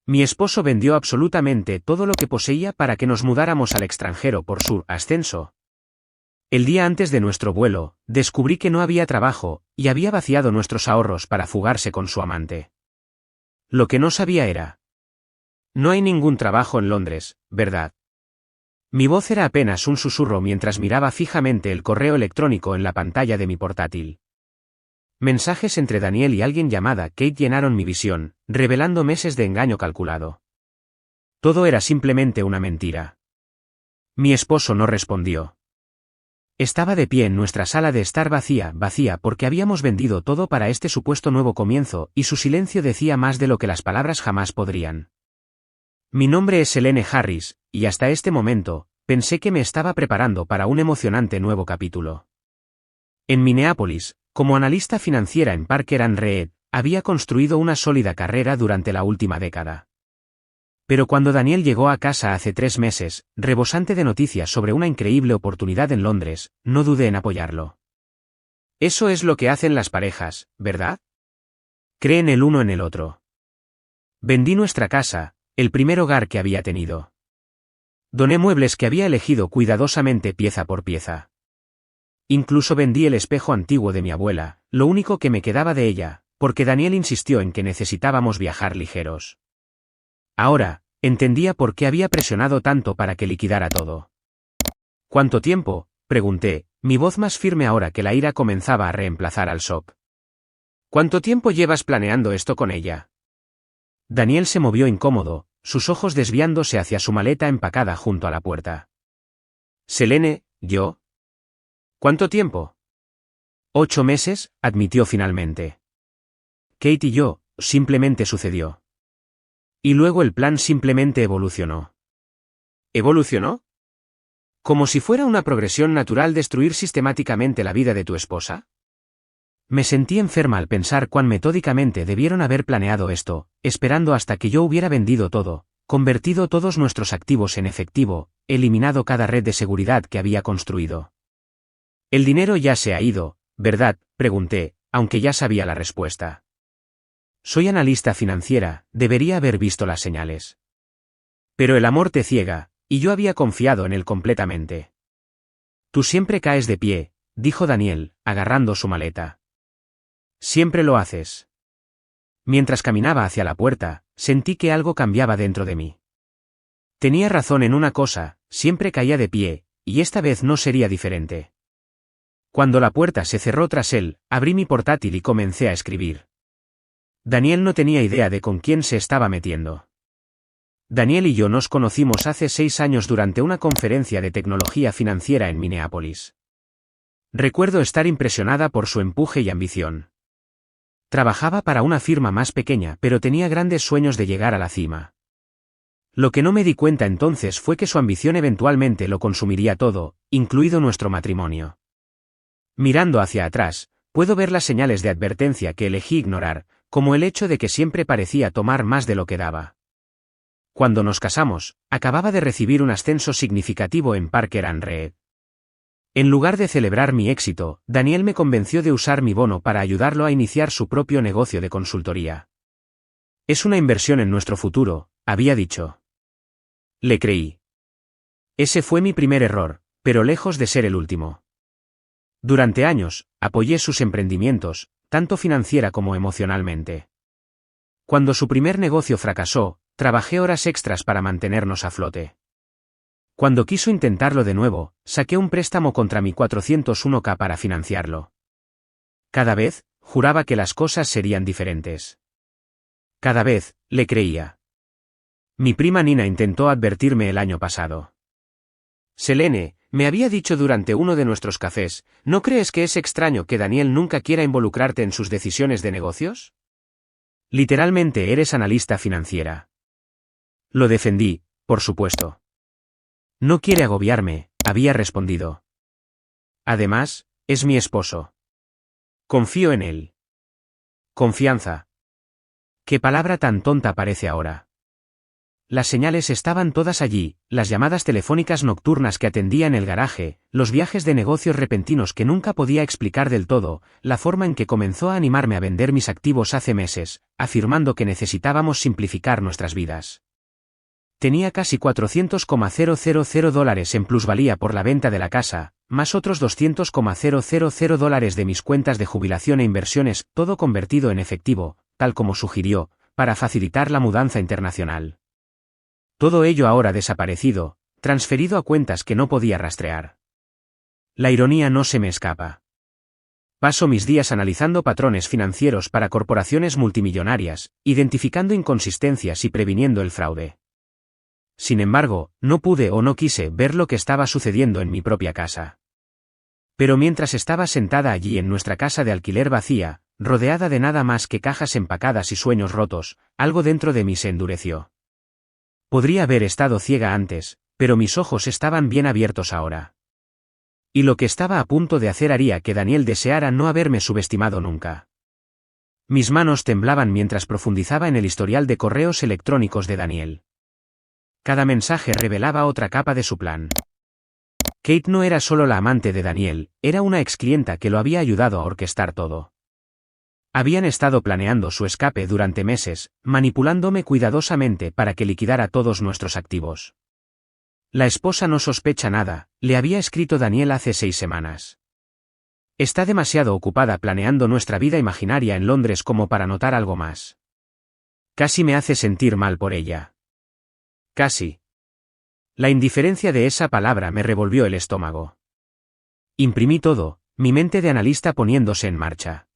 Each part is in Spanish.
Mi esposo vendió absolutamente todo lo que poseía para que nos mudáramos al extranjero por su ascenso. El día antes de nuestro vuelo, descubrí que no había trabajo, y había vaciado nuestros ahorros para fugarse con su amante. Lo que no sabía era: no hay ningún trabajo en Londres, ¿verdad? Mi voz era apenas un susurro mientras miraba fijamente el correo electrónico en la pantalla de mi portátil. Mensajes entre Daniel y alguien llamada Kate llenaron mi visión, revelando meses de engaño calculado. Todo era simplemente una mentira. Mi esposo no respondió. Estaba de pie en nuestra sala de estar vacía porque habíamos vendido todo para este supuesto nuevo comienzo, y su silencio decía más de lo que las palabras jamás podrían. Mi nombre es Selene Harris, y hasta este momento, pensé que me estaba preparando para un emocionante nuevo capítulo. En Minneapolis, como analista financiera en Parker & Reed, había construido una sólida carrera durante la última década. Pero cuando Daniel llegó a casa hace 3 meses, rebosante de noticias sobre una increíble oportunidad en Londres, no dudé en apoyarlo. Eso es lo que hacen las parejas, ¿verdad? Creen el uno en el otro. Vendí nuestra casa, el primer hogar que había tenido. Doné muebles que había elegido cuidadosamente pieza por pieza. Incluso vendí el espejo antiguo de mi abuela, lo único que me quedaba de ella, porque Daniel insistió en que necesitábamos viajar ligeros. Ahora, entendía por qué había presionado tanto para que liquidara todo. ¿Cuánto tiempo?, pregunté, mi voz más firme ahora que la ira comenzaba a reemplazar al shock. ¿Cuánto tiempo llevas planeando esto con ella? Daniel se movió incómodo, sus ojos desviándose hacia su maleta empacada junto a la puerta. Selene, ¿yo? ¿Cuánto tiempo? 8 meses, admitió finalmente. Kate y yo, simplemente sucedió. Y luego el plan simplemente evolucionó. ¿Evolucionó? ¿Como si fuera una progresión natural destruir sistemáticamente la vida de tu esposa? Me sentí enferma al pensar cuán metódicamente debieron haber planeado esto, esperando hasta que yo hubiera vendido todo, convertido todos nuestros activos en efectivo, eliminado cada red de seguridad que había construido. El dinero ya se ha ido, ¿verdad?, pregunté, aunque ya sabía la respuesta. Soy analista financiera, debería haber visto las señales. Pero el amor te ciega, y yo había confiado en él completamente. Tú siempre caes de pie, dijo Daniel, agarrando su maleta. Siempre lo haces. Mientras caminaba hacia la puerta, sentí que algo cambiaba dentro de mí. Tenía razón en una cosa, siempre caía de pie, y esta vez no sería diferente. Cuando la puerta se cerró tras él, abrí mi portátil y comencé a escribir. Daniel no tenía idea de con quién se estaba metiendo. Daniel y yo nos conocimos hace 6 años durante una conferencia de tecnología financiera en Minneapolis. Recuerdo estar impresionada por su empuje y ambición. Trabajaba para una firma más pequeña, pero tenía grandes sueños de llegar a la cima. Lo que no me di cuenta entonces fue que su ambición eventualmente lo consumiría todo, incluido nuestro matrimonio. Mirando hacia atrás, puedo ver las señales de advertencia que elegí ignorar, como el hecho de que siempre parecía tomar más de lo que daba. Cuando nos casamos, acababa de recibir un ascenso significativo en Parker & Reed. En lugar de celebrar mi éxito, Daniel me convenció de usar mi bono para ayudarlo a iniciar su propio negocio de consultoría. Es una inversión en nuestro futuro, había dicho. Le creí. Ese fue mi primer error, pero lejos de ser el último. Durante años, apoyé sus emprendimientos, tanto financiera como emocionalmente. Cuando su primer negocio fracasó, trabajé horas extras para mantenernos a flote. Cuando quiso intentarlo de nuevo, saqué un préstamo contra mi 401k para financiarlo. Cada vez, juraba que las cosas serían diferentes. Cada vez, le creía. Mi prima Nina intentó advertirme el año pasado. Selene, me había dicho durante uno de nuestros cafés, ¿no crees que es extraño que Daniel nunca quiera involucrarte en sus decisiones de negocios? Literalmente eres analista financiera. Lo defendí, por supuesto. No quiere agobiarme, había respondido. Además, es mi esposo. Confío en él. Confianza. ¿Qué palabra tan tonta parece ahora? las señales estaban todas allí, las llamadas telefónicas nocturnas que atendía en el garaje, los viajes de negocios repentinos que nunca podía explicar del todo, la forma en que comenzó a animarme a vender mis activos hace meses, afirmando que necesitábamos simplificar nuestras vidas. Tenía casi $400,000 en plusvalía por la venta de la casa, más otros $200,000 de mis cuentas de jubilación e inversiones, todo convertido en efectivo, tal como sugirió, para facilitar la mudanza internacional. Todo ello ahora desaparecido, transferido a cuentas que no podía rastrear. La ironía no se me escapa. Paso mis días analizando patrones financieros para corporaciones multimillonarias, identificando inconsistencias y previniendo el fraude. Sin embargo, no pude o no quise ver lo que estaba sucediendo en mi propia casa. Pero mientras estaba sentada allí en nuestra casa de alquiler vacía, rodeada de nada más que cajas empacadas y sueños rotos, algo dentro de mí se endureció. Podría haber estado ciega antes, pero mis ojos estaban bien abiertos ahora. Y lo que estaba a punto de hacer haría que Daniel deseara no haberme subestimado nunca. Mis manos temblaban mientras profundizaba en el historial de correos electrónicos de Daniel. Cada mensaje revelaba otra capa de su plan. Kate no era solo la amante de Daniel, era una exclienta que lo había ayudado a orquestar todo. Habían estado planeando su escape durante meses, manipulándome cuidadosamente para que liquidara todos nuestros activos. La esposa no sospecha nada, le había escrito Daniel hace 6 semanas. Está demasiado ocupada planeando nuestra vida imaginaria en Londres como para notar algo más. Casi me hace sentir mal por ella. Casi. La indiferencia de esa palabra me revolvió el estómago. Imprimí todo, mi mente de analista poniéndose en marcha.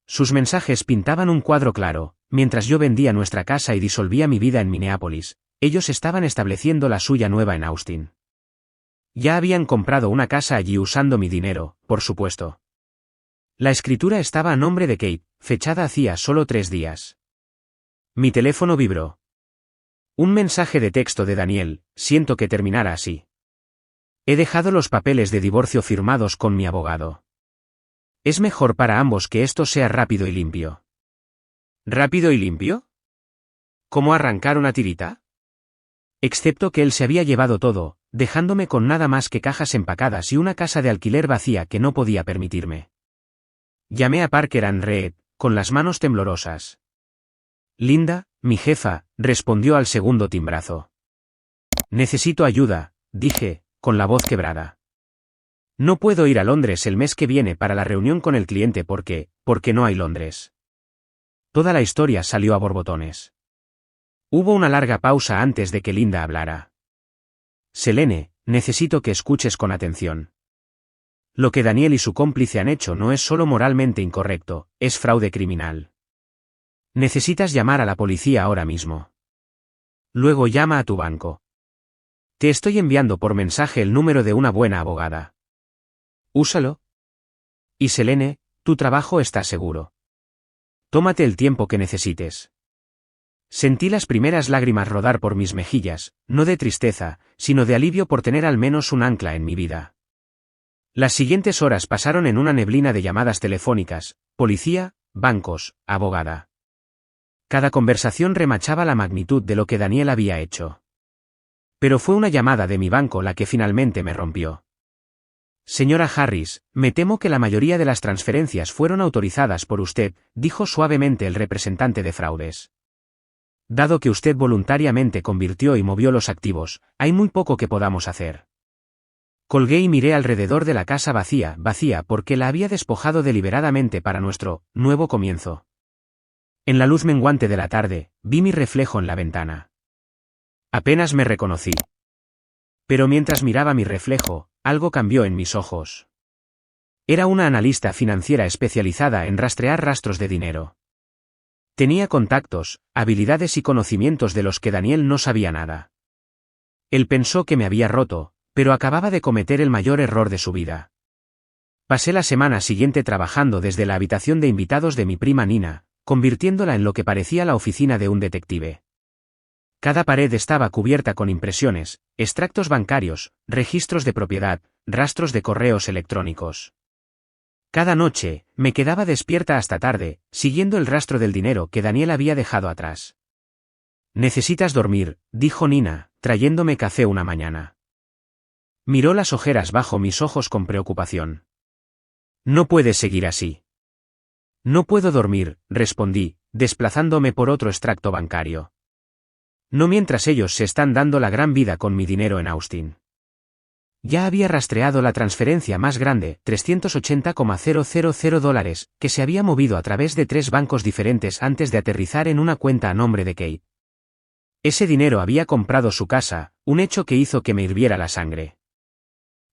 Sus mensajes pintaban un cuadro claro, mientras yo vendía nuestra casa y disolvía mi vida en Minneapolis, ellos estaban estableciendo la suya nueva en Austin. Ya habían comprado una casa allí usando mi dinero, por supuesto. La escritura estaba a nombre de Kate, fechada hacía solo 3 días. Mi teléfono vibró. Un mensaje de texto de Daniel: siento que terminara así. He dejado los papeles de divorcio firmados con mi abogado. Es mejor para ambos que esto sea rápido y limpio. ¿Rápido y limpio? ¿Cómo arrancar una tirita? Excepto que él se había llevado todo, dejándome con nada más que cajas empacadas y una casa de alquiler vacía que no podía permitirme. Llamé a Parker and Reed, con las manos temblorosas. Linda, mi jefa, respondió al segundo timbrazo. Necesito ayuda, dije, con la voz quebrada. No puedo ir a Londres el mes que viene para la reunión con el cliente porque no hay Londres. Toda la historia salió a borbotones. Hubo una larga pausa antes de que Linda hablara. Selene, necesito que escuches con atención. Lo que Daniel y su cómplice han hecho no es solo moralmente incorrecto, es fraude criminal. Necesitas llamar a la policía ahora mismo. Luego llama a tu banco. Te estoy enviando por mensaje el número de una buena abogada. Úsalo. Y Selene, tu trabajo está seguro. Tómate el tiempo que necesites. Sentí las primeras lágrimas rodar por mis mejillas, no de tristeza, sino de alivio por tener al menos un ancla en mi vida. Las siguientes horas pasaron en una neblina de llamadas telefónicas, policía, bancos, abogada. Cada conversación remachaba la magnitud de lo que Daniel había hecho. Pero fue una llamada de mi banco la que finalmente me rompió. Señora Harris, me temo que la mayoría de las transferencias fueron autorizadas por usted, dijo suavemente el representante de fraudes. Dado que usted voluntariamente convirtió y movió los activos, hay muy poco que podamos hacer. Colgué y miré alrededor de la casa vacía porque la había despojado deliberadamente para nuestro nuevo comienzo. En la luz menguante de la tarde, vi mi reflejo en la ventana. Apenas me reconocí. Pero mientras miraba mi reflejo, algo cambió en mis ojos. Era una analista financiera especializada en rastrear rastros de dinero. Tenía contactos, habilidades y conocimientos de los que Daniel no sabía nada. Él pensó que me había roto, pero acababa de cometer el mayor error de su vida. Pasé la semana siguiente trabajando desde la habitación de invitados de mi prima Nina, convirtiéndola en lo que parecía la oficina de un detective. Cada pared estaba cubierta con impresiones, extractos bancarios, registros de propiedad, rastros de correos electrónicos. Cada noche, me quedaba despierta hasta tarde, siguiendo el rastro del dinero que Daniel había dejado atrás. Necesitas dormir, dijo Nina, trayéndome café una mañana. Miró las ojeras bajo mis ojos con preocupación. No puedes seguir así. No puedo dormir, respondí, desplazándome por otro extracto bancario. No mientras ellos se están dando la gran vida con mi dinero en Austin. Ya había rastreado la transferencia más grande, $380,000, que se había movido a través de 3 bancos diferentes antes de aterrizar en una cuenta a nombre de Kate. Ese dinero había comprado su casa, un hecho que hizo que me hirviera la sangre.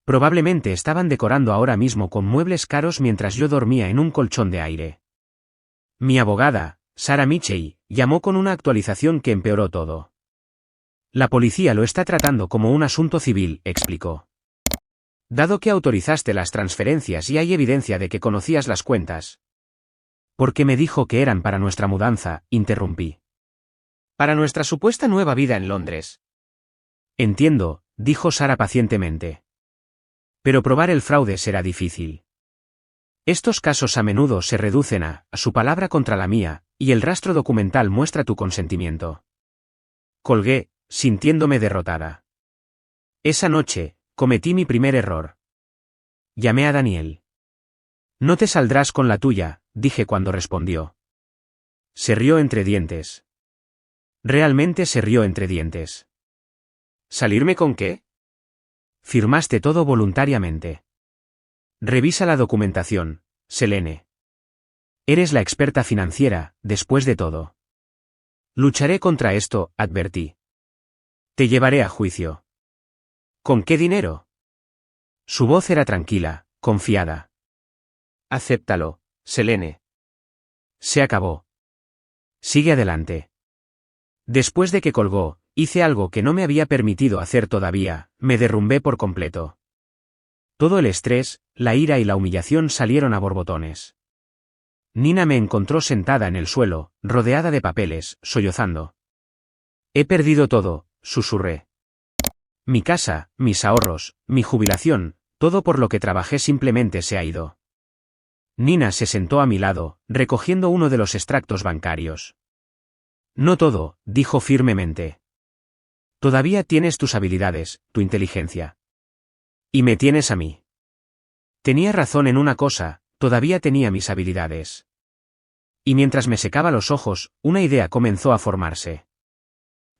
Probablemente estaban decorando ahora mismo con muebles caros mientras yo dormía en un colchón de aire. Mi abogada, Sarah Mitchell, llamó con una actualización que empeoró todo. La policía lo está tratando como un asunto civil, explicó. Dado que autorizaste las transferencias y hay evidencia de que conocías las cuentas. Porque me dijo que eran para nuestra mudanza, interrumpí. Para nuestra supuesta nueva vida en Londres. Entiendo, dijo Sarah pacientemente. Pero probar el fraude será difícil. Estos casos a menudo se reducen a su palabra contra la mía, y el rastro documental muestra tu consentimiento. Colgué, sintiéndome derrotada. Esa noche, cometí mi primer error. Llamé a Daniel. No te saldrás con la tuya, dije cuando respondió. Se rió entre dientes. Realmente se rió entre dientes. ¿Salirme con qué? Firmaste todo voluntariamente. Revisa la documentación, Selene. Eres la experta financiera, después de todo. Lucharé contra esto, advertí. Te llevaré a juicio. ¿Con qué dinero? Su voz era tranquila, confiada. Acéptalo, Selene. Se acabó. Sigue adelante. Después de que colgó, hice algo que no me había permitido hacer todavía, me derrumbé por completo. Todo el estrés, la ira y la humillación salieron a borbotones. Nina me encontró sentada en el suelo, rodeada de papeles, sollozando. He perdido todo, susurré. Mi casa, mis ahorros, mi jubilación, todo por lo que trabajé simplemente se ha ido. Nina se sentó a mi lado, recogiendo uno de los extractos bancarios. No todo, dijo firmemente. Todavía tienes tus habilidades, tu inteligencia. Y me tienes a mí. Tenía razón en una cosa, todavía tenía mis habilidades. Y mientras me secaba los ojos, una idea comenzó a formarse.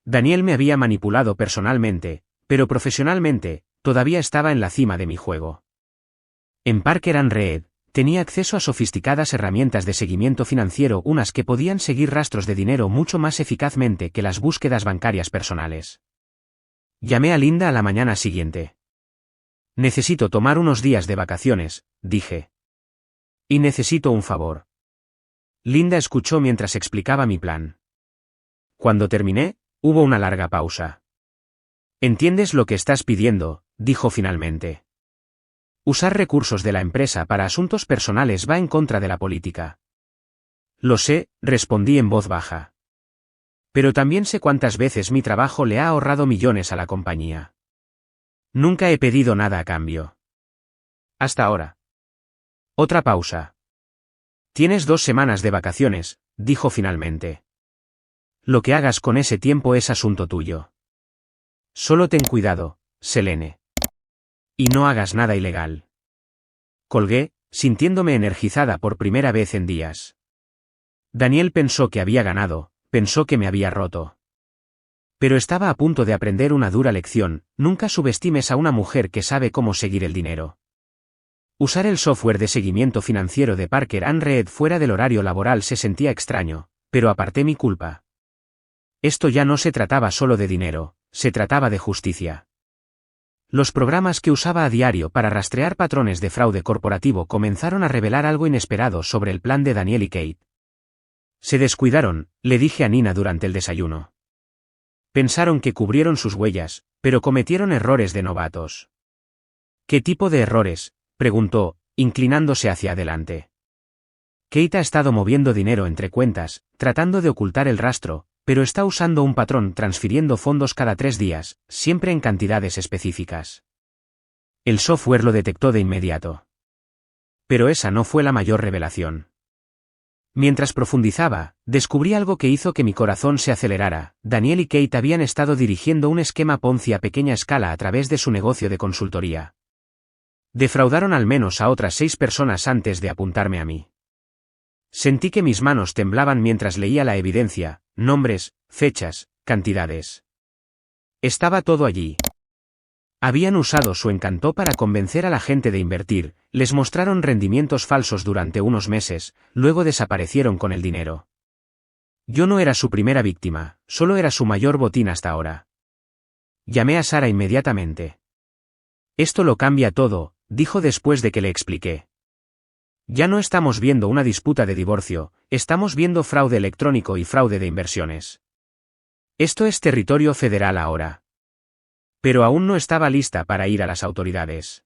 Daniel me había manipulado personalmente, pero profesionalmente, todavía estaba en la cima de mi juego. En Parker and Reed, tenía acceso a sofisticadas herramientas de seguimiento financiero, unas que podían seguir rastros de dinero mucho más eficazmente que las búsquedas bancarias personales. Llamé a Linda a la mañana siguiente. Necesito tomar unos días de vacaciones, dije. Y necesito un favor. Linda escuchó mientras explicaba mi plan. Cuando terminé, hubo una larga pausa. ¿Entiendes lo que estás pidiendo?, dijo finalmente. Usar recursos de la empresa para asuntos personales va en contra de la política. Lo sé, respondí en voz baja. Pero también sé cuántas veces mi trabajo le ha ahorrado millones a la compañía. Nunca he pedido nada a cambio. Hasta ahora. Otra pausa. Tienes 2 semanas de vacaciones, dijo finalmente. Lo que hagas con ese tiempo es asunto tuyo. Solo ten cuidado, Selene. Y no hagas nada ilegal. Colgué, sintiéndome energizada por primera vez en días. Daniel pensó que había ganado, pensó que me había roto. Pero estaba a punto de aprender una dura lección: nunca subestimes a una mujer que sabe cómo seguir el dinero. Usar el software de seguimiento financiero de Parker and Reed fuera del horario laboral se sentía extraño, pero aparté mi culpa. Esto ya no se trataba solo de dinero, se trataba de justicia. Los programas que usaba a diario para rastrear patrones de fraude corporativo comenzaron a revelar algo inesperado sobre el plan de Daniel y Kate. Se descuidaron, le dije a Nina durante el desayuno. Pensaron que cubrieron sus huellas, pero cometieron errores de novatos. ¿Qué tipo de errores?, preguntó, inclinándose hacia adelante. Kate ha estado moviendo dinero entre cuentas, tratando de ocultar el rastro, pero está usando un patrón transfiriendo fondos cada 3 días, siempre en cantidades específicas. El software lo detectó de inmediato. Pero esa no fue la mayor revelación. Mientras profundizaba, descubrí algo que hizo que mi corazón se acelerara. Daniel y Kate habían estado dirigiendo un esquema Ponzi a pequeña escala a través de su negocio de consultoría. Defraudaron al menos a otras 6 personas antes de apuntarme a mí. Sentí que mis manos temblaban mientras leía la evidencia, nombres, fechas, cantidades. Estaba todo allí. Habían usado su encanto para convencer a la gente de invertir, les mostraron rendimientos falsos durante unos meses, luego desaparecieron con el dinero. Yo no era su primera víctima, solo era su mayor botín hasta ahora. Llamé a Sara inmediatamente. Esto lo cambia todo, dijo después de que le expliqué. Ya no estamos viendo una disputa de divorcio, estamos viendo fraude electrónico y fraude de inversiones. Esto es territorio federal ahora. Pero aún no estaba lista para ir a las autoridades.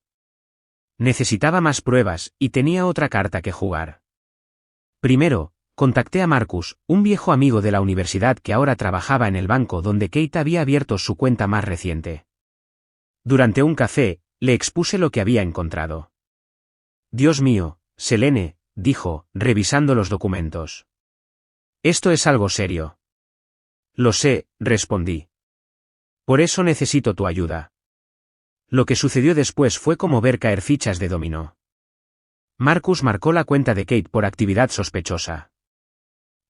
Necesitaba más pruebas, y tenía otra carta que jugar. Primero, contacté a Marcus, un viejo amigo de la universidad que ahora trabajaba en el banco donde Kate había abierto su cuenta más reciente. Durante un café, le expuse lo que había encontrado. Dios mío, Selene, dijo, revisando los documentos. Esto es algo serio. Lo sé, respondí. Por eso necesito tu ayuda. Lo que sucedió después fue como ver caer fichas de dominó. Marcus marcó la cuenta de Kate por actividad sospechosa.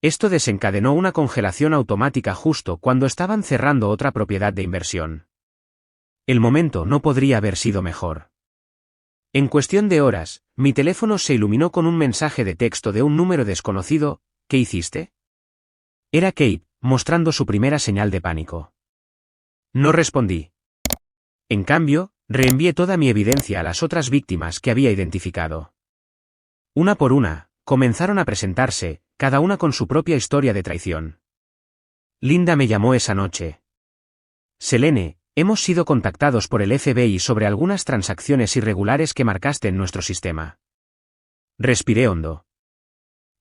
Esto desencadenó una congelación automática justo cuando estaban cerrando otra propiedad de inversión. El momento no podría haber sido mejor. En cuestión de horas, mi teléfono se iluminó con un mensaje de texto de un número desconocido. ¿Qué hiciste? Era Kate, mostrando su primera señal de pánico. No respondí. En cambio, reenvié toda mi evidencia a las otras víctimas que había identificado. Una por una, comenzaron a presentarse, cada una con su propia historia de traición. Linda me llamó esa noche. Selene, hemos sido contactados por el FBI sobre algunas transacciones irregulares que marcaste en nuestro sistema. Respiré hondo.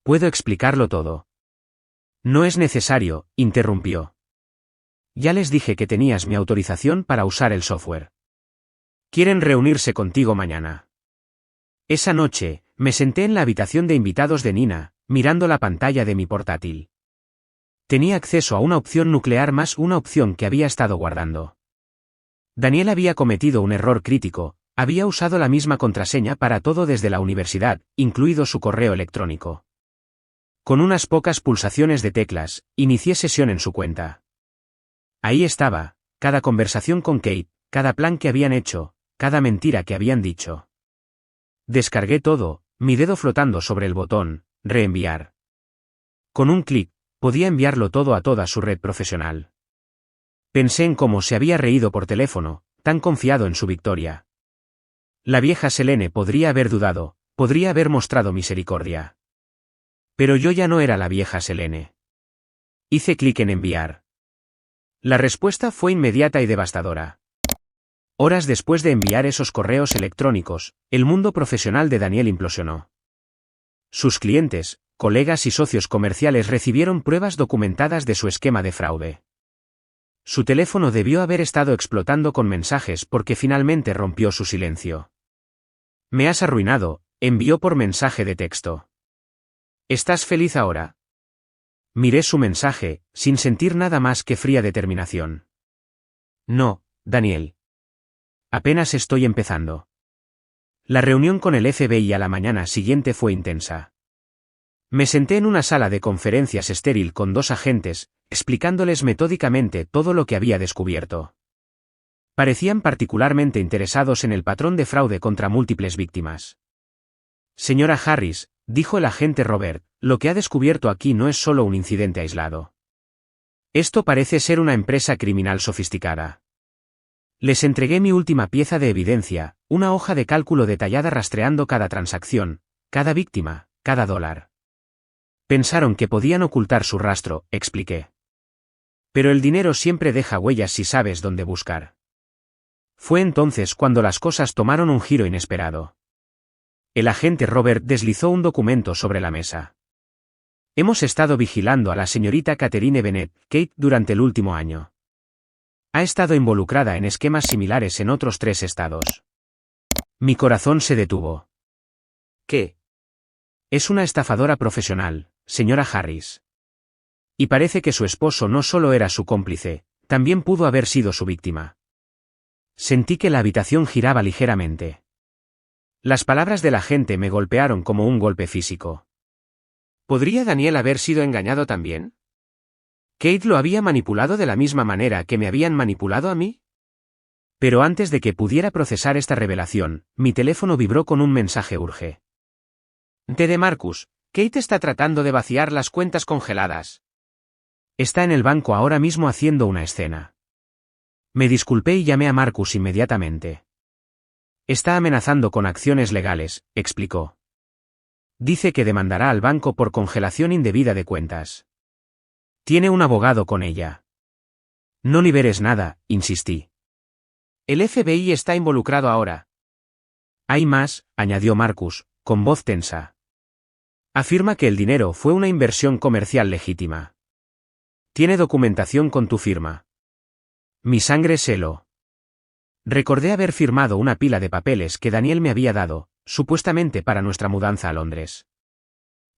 Puedo explicarlo todo. No es necesario, interrumpió. Ya les dije que tenías mi autorización para usar el software. Quieren reunirse contigo mañana. Esa noche, me senté en la habitación de invitados de Nina, mirando la pantalla de mi portátil. Tenía acceso a una opción nuclear más una opción que había estado guardando. Daniel había cometido un error crítico, había usado la misma contraseña para todo desde la universidad, incluido su correo electrónico. Con unas pocas pulsaciones de teclas, inicié sesión en su cuenta. Ahí estaba, cada conversación con Kate, cada plan que habían hecho, cada mentira que habían dicho. Descargué todo, mi dedo flotando sobre el botón, reenviar. Con un clic, podía enviarlo todo a toda su red profesional. Pensé en cómo se había reído por teléfono, tan confiado en su victoria. La vieja Selene podría haber dudado, podría haber mostrado misericordia. Pero yo ya no era la vieja Selene. Hice clic en enviar. La respuesta fue inmediata y devastadora. Horas después de enviar esos correos electrónicos, el mundo profesional de Daniel implosionó. Sus clientes, colegas y socios comerciales recibieron pruebas documentadas de su esquema de fraude. Su teléfono debió haber estado explotando con mensajes porque finalmente rompió su silencio. Me has arruinado, envió por mensaje de texto. ¿Estás feliz ahora? Miré su mensaje, sin sentir nada más que fría determinación. No, Daniel. Apenas estoy empezando. La reunión con el FBI a la mañana siguiente fue intensa. Me senté en una sala de conferencias estéril con 2 agentes, explicándoles metódicamente todo lo que había descubierto. Parecían particularmente interesados en el patrón de fraude contra múltiples víctimas. Señora Harris, dijo el agente Robert, lo que ha descubierto aquí no es solo un incidente aislado. Esto parece ser una empresa criminal sofisticada. Les entregué mi última pieza de evidencia, una hoja de cálculo detallada rastreando cada transacción, cada víctima, cada dólar. Pensaron que podían ocultar su rastro, expliqué. Pero el dinero siempre deja huellas si sabes dónde buscar. Fue entonces cuando las cosas tomaron un giro inesperado. El agente Robert deslizó un documento sobre la mesa. Hemos estado vigilando a la señorita Catherine Bennett, Kate, durante el último año. Ha estado involucrada en esquemas similares en otros 3 estados. Mi corazón se detuvo. ¿Qué? Es una estafadora profesional, señora Harris. Y parece que su esposo no solo era su cómplice, también pudo haber sido su víctima. Sentí que la habitación giraba ligeramente. Las palabras del agente me golpearon como un golpe físico. ¿Podría Daniel haber sido engañado también? ¿Kate lo había manipulado de la misma manera que me habían manipulado a mí? Pero antes de que pudiera procesar esta revelación, mi teléfono vibró con un mensaje urge. De Marcus, Kate está tratando de vaciar las cuentas congeladas. Está en el banco ahora mismo haciendo una escena. Me disculpé y llamé a Marcus inmediatamente. Está amenazando con acciones legales, explicó. Dice que demandará al banco por congelación indebida de cuentas. Tiene un abogado con ella. No liberes nada, insistí. El FBI está involucrado ahora. Hay más, añadió Marcus, con voz tensa. Afirma que el dinero fue una inversión comercial legítima. Tiene documentación con tu firma. Mi sangre se heló. Recordé haber firmado una pila de papeles que Daniel me había dado, supuestamente para nuestra mudanza a Londres.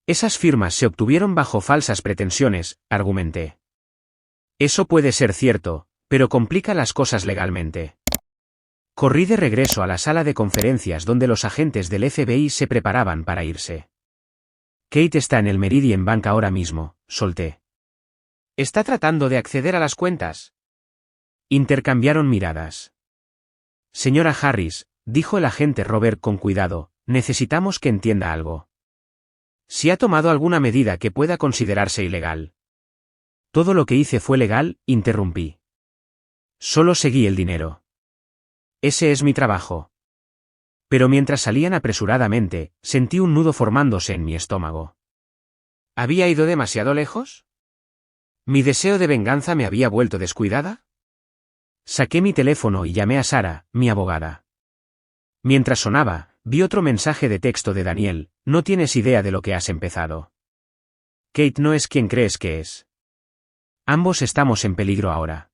Esas firmas se obtuvieron bajo falsas pretensiones, argumenté. Eso puede ser cierto, pero complica las cosas legalmente. Corrí de regreso a la sala de conferencias donde los agentes del FBI se preparaban para irse. Kate está en el Meridian Bank ahora mismo, solté. ¿Está tratando de acceder a las cuentas? Intercambiaron miradas. Señora Harris, dijo el agente Robert con cuidado, necesitamos que entienda algo. Si ha tomado alguna medida que pueda considerarse ilegal. Todo lo que hice fue legal, interrumpí. Solo seguí el dinero. Ese es mi trabajo. Pero mientras salían apresuradamente, sentí un nudo formándose en mi estómago. ¿Había ido demasiado lejos? ¿Mi deseo de venganza me había vuelto descuidada? Saqué mi teléfono y llamé a Sara, mi abogada. Mientras sonaba, vi otro mensaje de texto de Daniel: no tienes idea de lo que has empezado. Kate no es quien crees que es. Ambos estamos en peligro ahora.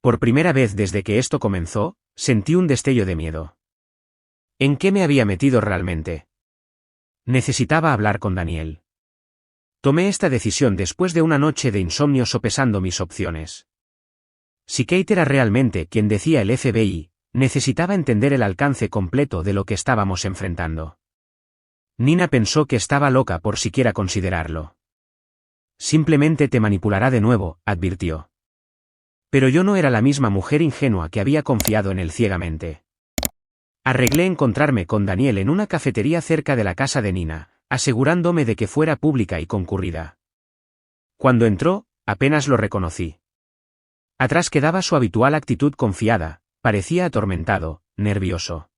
Por primera vez desde que esto comenzó, sentí un destello de miedo. ¿En qué me había metido realmente? Necesitaba hablar con Daniel. Tomé esta decisión después de una noche de insomnio sopesando mis opciones. Si Kate era realmente quien decía el FBI, necesitaba entender el alcance completo de lo que estábamos enfrentando. Nina pensó que estaba loca por siquiera considerarlo. Simplemente te manipulará de nuevo, advirtió. Pero yo no era la misma mujer ingenua que había confiado en él ciegamente. Arreglé encontrarme con Daniel en una cafetería cerca de la casa de Nina, asegurándome de que fuera pública y concurrida. Cuando entró, apenas lo reconocí. Atrás quedaba su habitual actitud confiada, parecía atormentado, nervioso.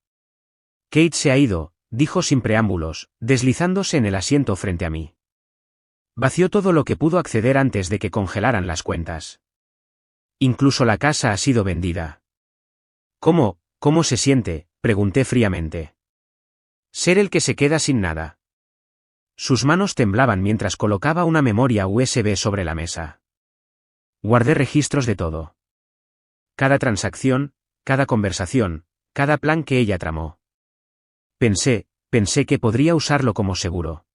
Kate se ha ido, dijo sin preámbulos, deslizándose en el asiento frente a mí. Vació todo lo que pudo acceder antes de que congelaran las cuentas. Incluso la casa ha sido vendida. ¿Cómo se siente?, pregunté fríamente. Ser el que se queda sin nada. Sus manos temblaban mientras colocaba una memoria USB sobre la mesa. Guardé registros de todo. Cada transacción, cada conversación, cada plan que ella tramó. Pensé que podría usarlo como seguro.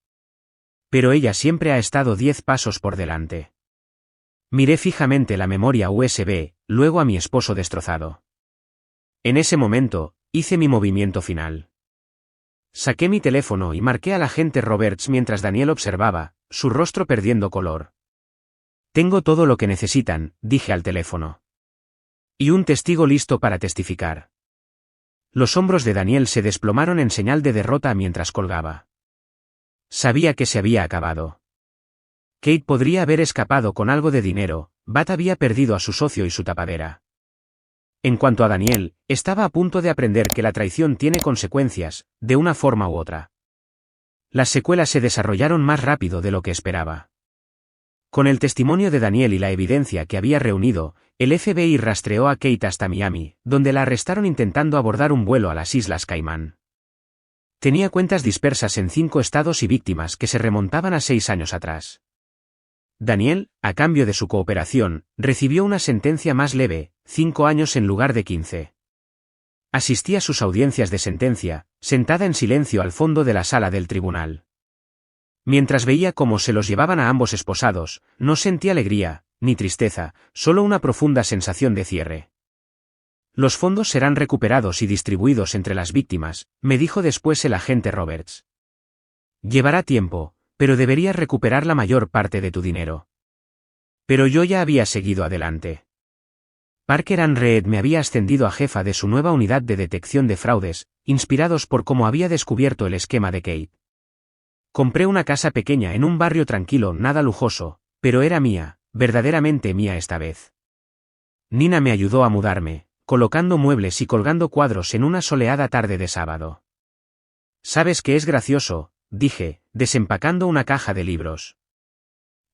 Pero ella siempre ha estado 10 pasos por delante. Miré fijamente la memoria USB, luego a mi esposo destrozado. En ese momento, hice mi movimiento final. Saqué mi teléfono y marqué al agente Roberts mientras Daniel observaba, su rostro perdiendo color. Tengo todo lo que necesitan, dije al teléfono. Y un testigo listo para testificar. Los hombros de Daniel se desplomaron en señal de derrota mientras colgaba. Sabía que se había acabado. Kate podría haber escapado con algo de dinero, Bat había perdido a su socio y su tapadera. En cuanto a Daniel, estaba a punto de aprender que la traición tiene consecuencias, de una forma u otra. Las secuelas se desarrollaron más rápido de lo que esperaba. Con el testimonio de Daniel y la evidencia que había reunido, el FBI rastreó a Kate hasta Miami, donde la arrestaron intentando abordar un vuelo a las Islas Caimán. Tenía cuentas dispersas en 5 estados y víctimas que se remontaban a 6 años atrás. Daniel, a cambio de su cooperación, recibió una sentencia más leve, 5 años en lugar de 15. Asistí a sus audiencias de sentencia, sentada en silencio al fondo de la sala del tribunal. Mientras veía cómo se los llevaban a ambos esposados, no sentí alegría, ni tristeza, solo una profunda sensación de cierre. Los fondos serán recuperados y distribuidos entre las víctimas, me dijo después el agente Roberts. Llevará tiempo, pero deberías recuperar la mayor parte de tu dinero. Pero yo ya había seguido adelante. Parker and Reed me había ascendido a jefa de su nueva unidad de detección de fraudes, inspirados por cómo había descubierto el esquema de Kate. Compré una casa pequeña en un barrio tranquilo, nada lujoso, pero era mía, verdaderamente mía esta vez. Nina me ayudó a mudarme, colocando muebles y colgando cuadros en una soleada tarde de sábado. ¿Sabes qué es gracioso?, dije, desempacando una caja de libros.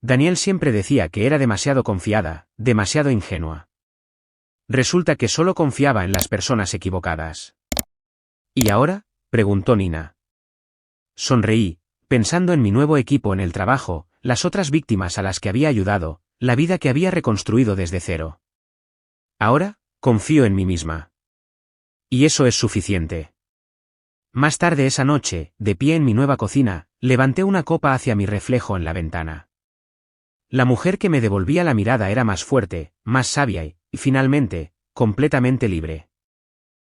Daniel siempre decía que era demasiado confiada, demasiado ingenua. Resulta que solo confiaba en las personas equivocadas. ¿Y ahora?, preguntó Nina. Sonreí, pensando en mi nuevo equipo en el trabajo, las otras víctimas a las que había ayudado, la vida que había reconstruido desde cero. Ahora, confío en mí misma. Y eso es suficiente. Más tarde esa noche, de pie en mi nueva cocina, levanté una copa hacia mi reflejo en la ventana. La mujer que me devolvía la mirada era más fuerte, más sabia y, finalmente, completamente libre.